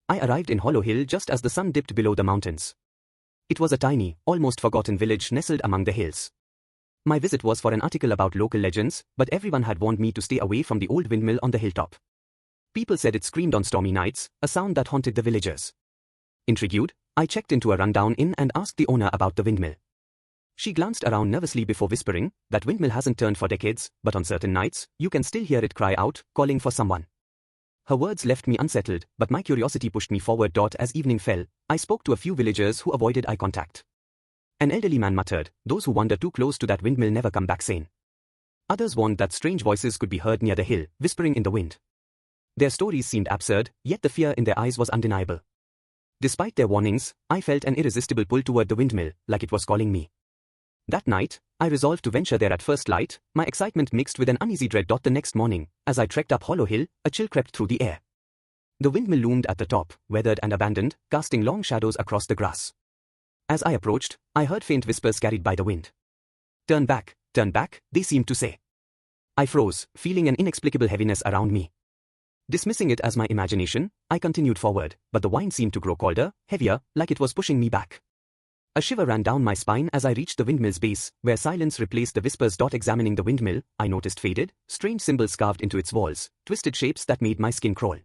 I arrived in Hollow Hill just as the sun dipped below the mountains. It was a tiny, almost forgotten village nestled among the hills. My visit was for an article about local legends, but everyone had warned me to stay away from the old windmill on the hilltop. People said it screamed on stormy nights, a sound that haunted the villagers. Intrigued, I checked into a rundown inn and asked the owner about the windmill. She glanced around nervously before whispering, "That windmill hasn't turned for decades, but on certain nights, you can still hear it cry out, calling for someone." Her words left me unsettled, but my curiosity pushed me forward. As evening fell, I spoke to a few villagers who avoided eye contact. An elderly man muttered, "Those who wander too close to that windmill never come back sane." Others warned that strange voices could be heard near the hill, whispering in the wind. Their stories seemed absurd, yet the fear in their eyes was undeniable. Despite their warnings, I felt an irresistible pull toward the windmill, like it was calling me. That night, I resolved to venture there at first light, my excitement mixed with an uneasy dread. The next morning, as I trekked up Hollow Hill, a chill crept through the air. The windmill loomed at the top, weathered and abandoned, casting long shadows across the grass. As I approached, I heard faint whispers carried by the wind. Turn back, they seemed to say. I froze, feeling an inexplicable heaviness around me. Dismissing it as my imagination, I continued forward, but the wind seemed to grow colder, heavier, like it was pushing me back. A shiver ran down my spine as I reached the windmill's base, where silence replaced the whispers. Examining the windmill, I noticed faded, strange symbols carved into its walls, twisted shapes that made my skin crawl.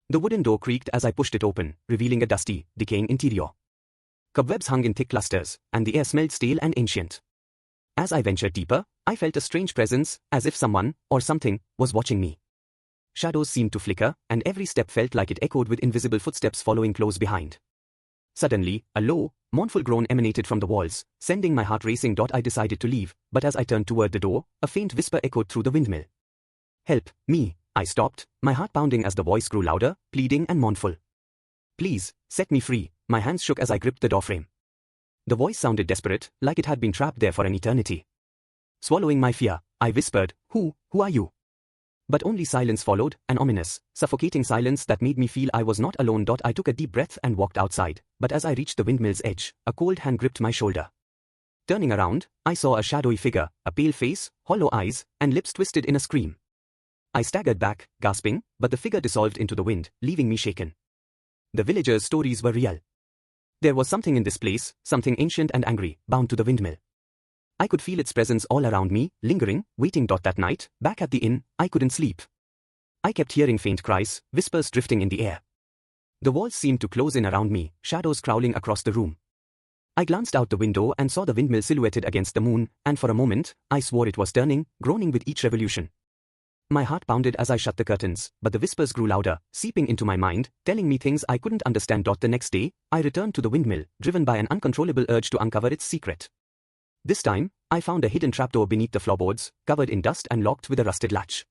The wooden door creaked as I pushed it open, revealing a dusty, decaying interior. Cobwebs hung in thick clusters, and the air smelled stale and ancient. As I ventured deeper, I felt a strange presence, as if someone, or something, was watching me. Shadows seemed to flicker, and every step felt like it echoed with invisible footsteps following close behind. Suddenly, a low, mournful groan emanated from the walls, sending my heart racing. I decided to leave, but as I turned toward the door, a faint whisper echoed through the windmill. "Help, me." I stopped, my heart pounding as the voice grew louder, pleading and mournful. "Please, set me free." My hands shook as I gripped the doorframe. The voice sounded desperate, like it had been trapped there for an eternity. Swallowing my fear, I whispered, Who are you?" But only silence followed, an ominous, suffocating silence that made me feel I was not alone. I took a deep breath and walked outside, but as I reached the windmill's edge, a cold hand gripped my shoulder. Turning around, I saw a shadowy figure, a pale face, hollow eyes, and lips twisted in a scream. I staggered back, gasping, but the figure dissolved into the wind, leaving me shaken. The villagers' stories were real. There was something in this place, something ancient and angry, bound to the windmill. I could feel its presence all around me, lingering, waiting. That night, back at the inn, I couldn't sleep. I kept hearing faint cries, whispers drifting in the air. The walls seemed to close in around me, shadows crawling across the room. I glanced out the window and saw the windmill silhouetted against the moon, and for a moment, I swore it was turning, groaning with each revolution. My heart pounded as I shut the curtains, but the whispers grew louder, seeping into my mind, telling me things I couldn't understand. The next day, I returned to the windmill, driven by an uncontrollable urge to uncover its secret. This time, I found a hidden trapdoor beneath the floorboards, covered in dust and locked with a rusted latch.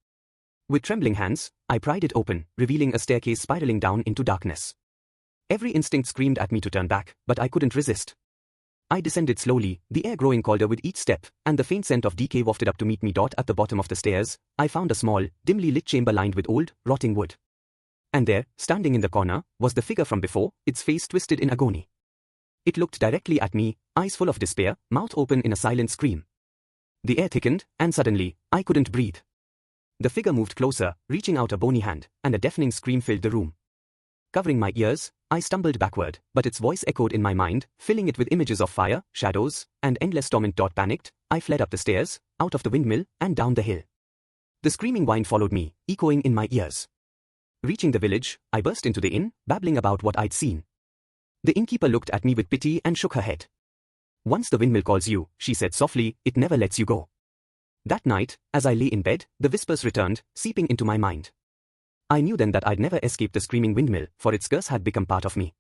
With trembling hands, I pried it open, revealing a staircase spiraling down into darkness. Every instinct screamed at me to turn back, but I couldn't resist. I descended slowly, the air growing colder with each step, and the faint scent of decay wafted up to meet me. At the bottom of the stairs, I found a small, dimly lit chamber lined with old, rotting wood. And there, standing in the corner, was the figure from before, its face twisted in agony. It looked directly at me, eyes full of despair, mouth open in a silent scream. The air thickened, and suddenly, I couldn't breathe. The figure moved closer, reaching out a bony hand, and a deafening scream filled the room. Covering my ears, I stumbled backward, but its voice echoed in my mind, filling it with images of fire, shadows, and endless torment. Panicked, I fled up the stairs, out of the windmill, and down the hill. The screaming wind followed me, echoing in my ears. Reaching the village, I burst into the inn, babbling about what I'd seen. The innkeeper looked at me with pity and shook her head. "Once the windmill calls you," she said softly, "it never lets you go." That night, as I lay in bed, the whispers returned, seeping into my mind. I knew then that I'd never escape the screaming windmill, for its curse had become part of me.